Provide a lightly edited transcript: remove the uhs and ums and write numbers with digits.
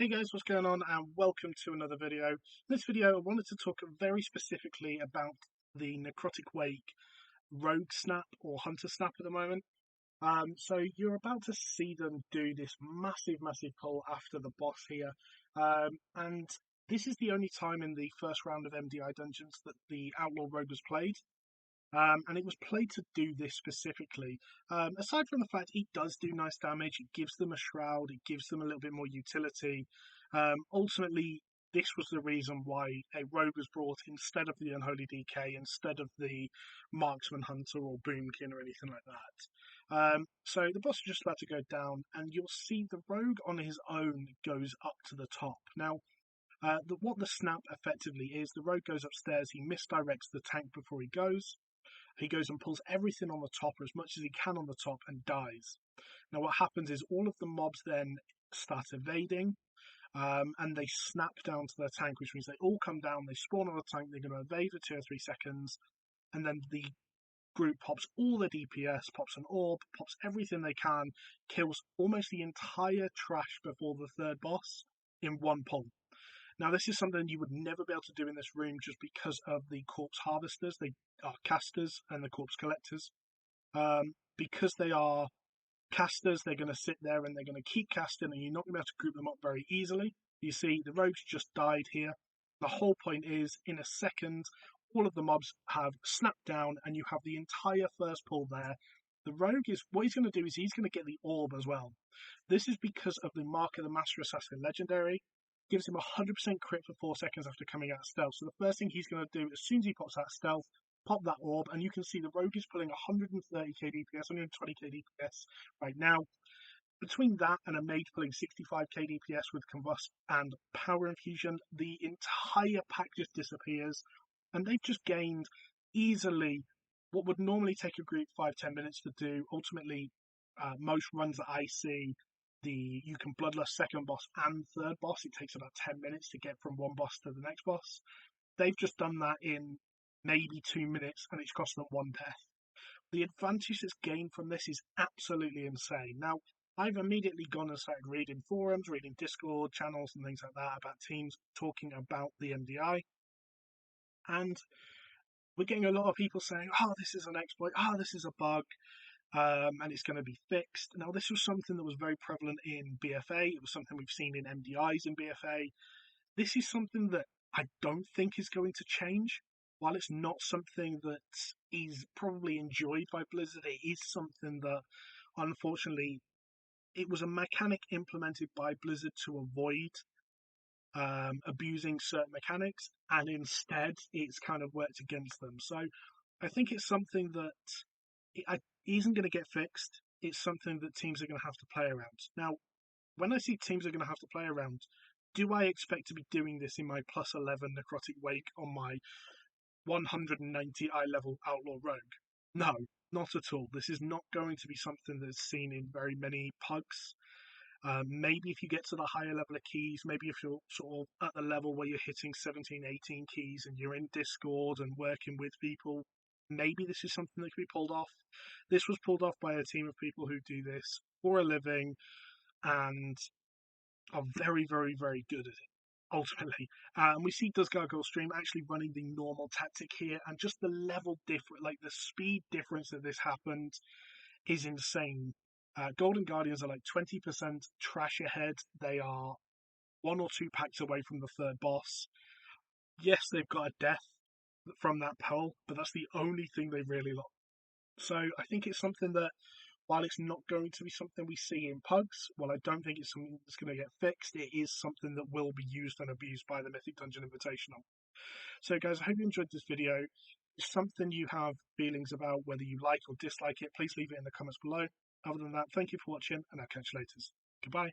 Hey guys, what's going on and welcome to another video. In this video I wanted to talk very specifically about the Necrotic Wake Rogue Snap or Hunter Snap at the moment. So you're about to see them do this massive pull after the boss here. And this is the only time in the first round of MDI Dungeons that the Outlaw Rogue was played. And it was played to do this specifically. Aside from the fact he does do nice damage, it gives them a shroud, it gives them a little bit more utility. Ultimately, this was the reason why a rogue was brought instead of the Unholy DK, instead of the Marksman Hunter or Boomkin or anything like that. So the boss is just about to go down, and you'll see the rogue on his own goes up to the top. Now, what the snap effectively is, the rogue goes upstairs, he misdirects the tank before he goes. He goes and pulls everything on the top, or as much as he can on the top, and dies. Now what happens is all of the mobs then start evading, and they snap down to their tank, which means they all come down, they spawn on the tank, they're going to evade for 2 or 3 seconds, and then the group pops all the DPS, pops an orb, pops everything they can, kills almost the entire trash before the third boss in one pull. Now, this is something you would never be able to do in this room just because of the corpse harvesters. They are casters and the corpse collectors. Because they are casters, they're going to sit there and they're going to keep casting, and you're not going to be able to group them up very easily. You see, the rogues just died here. The whole point is, in a second, all of the mobs have snapped down, and you have the entire first pull there. The rogue is, what he's going to do is he's going to get the orb as well. This is because of the Mark of the Master Assassin legendary. Gives him 100% crit for 4 seconds after coming out of stealth. So the first thing he's going to do as soon as he pops out of stealth, pop that orb, and you can see the rogue is pulling 130k DPS, 120k DPS right now. Between that and a mage pulling 65k DPS with Combust and Power Infusion, the entire pack just disappears, and they've just gained easily what would normally take a group 5-10 minutes to do. Ultimately, most runs that I see, you can bloodlust second boss and third boss. It takes about 10 minutes to get from one boss to the next boss. They've just done that in maybe 2 minutes, and it's cost them 1 death. The advantage that's gained from this is absolutely insane. Now, I've immediately gone and started reading forums, reading Discord channels and things like that about teams talking about the MDI. And we're getting a lot of people saying, oh, this is an exploit, oh, this is a bug. And it's going to be fixed. Now, this was something that was very prevalent in BFA. It was something we've seen in MDIs in BFA. This is something that I don't think is going to change. While it's not something that is probably enjoyed by Blizzard, it is something that, unfortunately, it was a mechanic implemented by Blizzard to avoid abusing certain mechanics, and instead it's kind of worked against them. So I think it's something that it isn't going to get fixed. It's something that teams are going to have to play around. Now, when I see teams are going to have to play around, do I expect to be doing this in my plus 11 Necrotic Wake on my 190 eye level Outlaw Rogue? No, not at all. This is not going to be something that's seen in very many pugs. Maybe if you get to the higher level of keys, maybe if you're sort of at the level where you're hitting 17, 18 keys and you're in Discord and working with people, maybe this is something that can be pulled off. This was pulled off by a team of people who do this for a living and are very good at it, ultimately. And we see Does Gargoyle Stream actually running the normal tactic here, and just the level difference, like the speed difference that this happened is insane. Golden Guardians are like 20% trash ahead. They are 1 or 2 packs away from the third boss. Yes, they've got a death from that pull, but that's the only thing they really lost. So I think it's something that, while it's not going to be something we see in pugs, while I don't think it's something that's going to get fixed, it is something that will be used and abused by the Mythic Dungeon Invitational. So guys, I hope you enjoyed this video. If it's something you have feelings about, whether you like or dislike it, please leave it in the comments below. Other than that, thank you for watching, and I'll catch you later. Goodbye.